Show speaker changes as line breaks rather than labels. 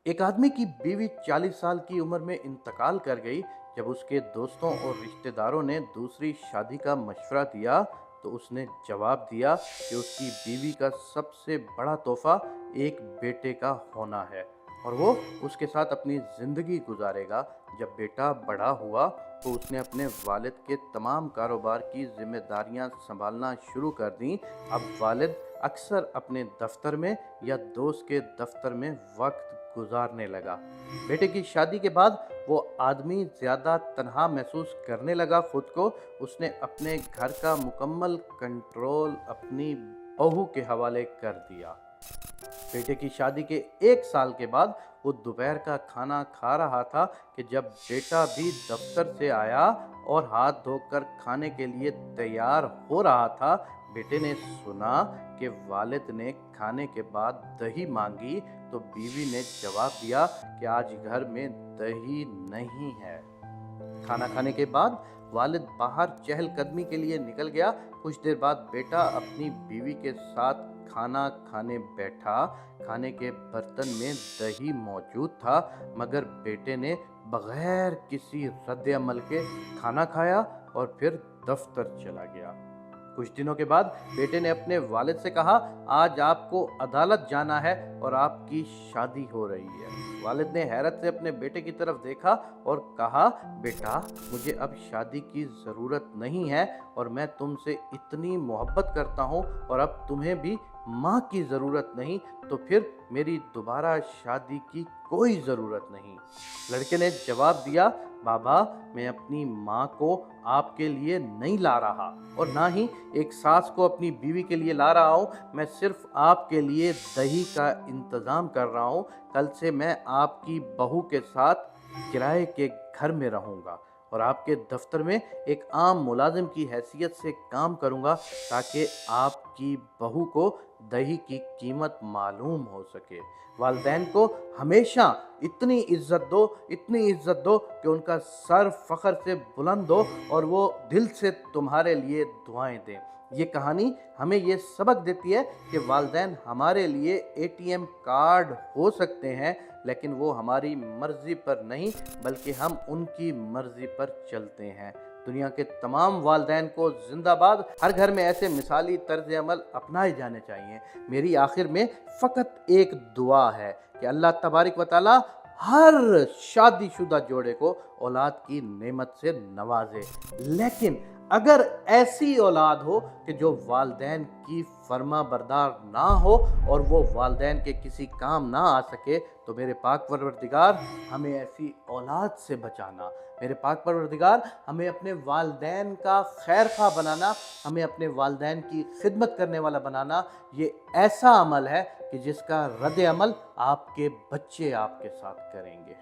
एक आदमी की बीवी 40 साल की उम्र में इंतकाल कर गई। जब उसके दोस्तों और रिश्तेदारों ने दूसरी शादी का मशवरा दिया तो उसने जवाब दिया कि उसकी बीवी का सबसे बड़ा तोहफा एक बेटे का होना है और वो उसके साथ अपनी ज़िंदगी गुजारेगा। जब बेटा बड़ा हुआ तो उसने अपने वालिद के तमाम कारोबार की जिम्मेदारियां संभालना शुरू कर दी। अब वालिद अक्सर अपने दफ्तर में या दोस्त के दफ्तर में वक्त गुजारने लगा। बेटे की शादी के बाद वो आदमी ज़्यादा तन्हा महसूस करने लगा खुद को। उसने अपने घर का मुकम्मल कंट्रोल अपनी बहू के हवाले कर दिया। बेटे की शादी के 1 साल के बाद वो दोपहर का खाना खा रहा था कि जब बेटा भी दफ्तर से आया और हाथ धोकर खाने के लिए तैयार हो रहा था। बेटे ने सुना कि वालिद ने खाने के बाद दही मांगी तो बीवी ने जवाब दिया कि आज घर में दही नहीं है। खाना खाने के बाद वालिद बाहर चहलकदमी के लिए निकल गया। कुछ देर बाद बेटा अपनी बीवी के साथ खाना खाने बैठा। खाने के बर्तन में दही मौजूद था मगर बेटे ने बगैर किसी रद्द अमल के खाना खाया और फिर दफ्तर चला गया। कुछ दिनों के बाद बेटे ने अपने वालिद से कहा, आज आपको अदालत जाना है और आपकी शादी हो रही है। वालिद ने हैरत से अपने बेटे की तरफ देखा और कहा, बेटा मुझे अब शादी की ज़रूरत नहीं है और मैं तुमसे इतनी मोहब्बत करता हूँ और अब तुम्हें भी माँ की ज़रूरत नहीं, तो फिर मेरी दोबारा शादी की कोई ज़रूरत नहीं। लड़के ने जवाब दिया, बाबा मैं अपनी माँ को आपके लिए नहीं ला रहा और ना ही एक सास को अपनी बीवी के लिए ला रहा हूँ। मैं सिर्फ आपके लिए दही का इंतज़ाम कर रहा हूँ। कल से मैं आपकी बहू के साथ किराए के घर में रहूँगा और आपके दफ्तर में एक आम मुलाजिम की हैसियत से काम करूँगा ताकि आपकी बहू को दही की कीमत मालूम हो सके। वालिदैन को हमेशा इतनी इज्जत दो कि उनका सर फ़ख्र से बुलंद हो और वो दिल से तुम्हारे लिए दुआएं दें। ये कहानी हमें ये सबक देती है कि वालिदैन हमारे लिए एटीएम कार्ड हो सकते हैं लेकिन वो हमारी मर्ज़ी पर नहीं बल्कि हम उनकी मर्ज़ी पर चलते हैं। दुनिया के तमाम वालिदैन को जिंदाबाद। हर घर में ऐसे मिसाली तर्ज अमल अपनाए जाने चाहिए। मेरी आखिर में फ़कत एक दुआ है कि अल्लाह तबारक व तआला हर शादीशुदा जोड़े को औलाद की नेमत से नवाजे। लेकिन अगर ऐसी औलाद हो कि जो वालिदैन की फर्मा बरदार ना हो और वो वालिदैन के किसी काम ना आ सके तो मेरे पाक परवरदिगार हमें ऐसी औलाद से बचाना। मेरे पाक परवरदिगार हमें अपने वालिदैन का खैर खा बनाना, हमें अपने वालिदैन की खिदमत करने वाला बनाना। ये ऐसा अमल है कि जिसका रद्द अमल आपके बच्चे आपके साथ करेंगे।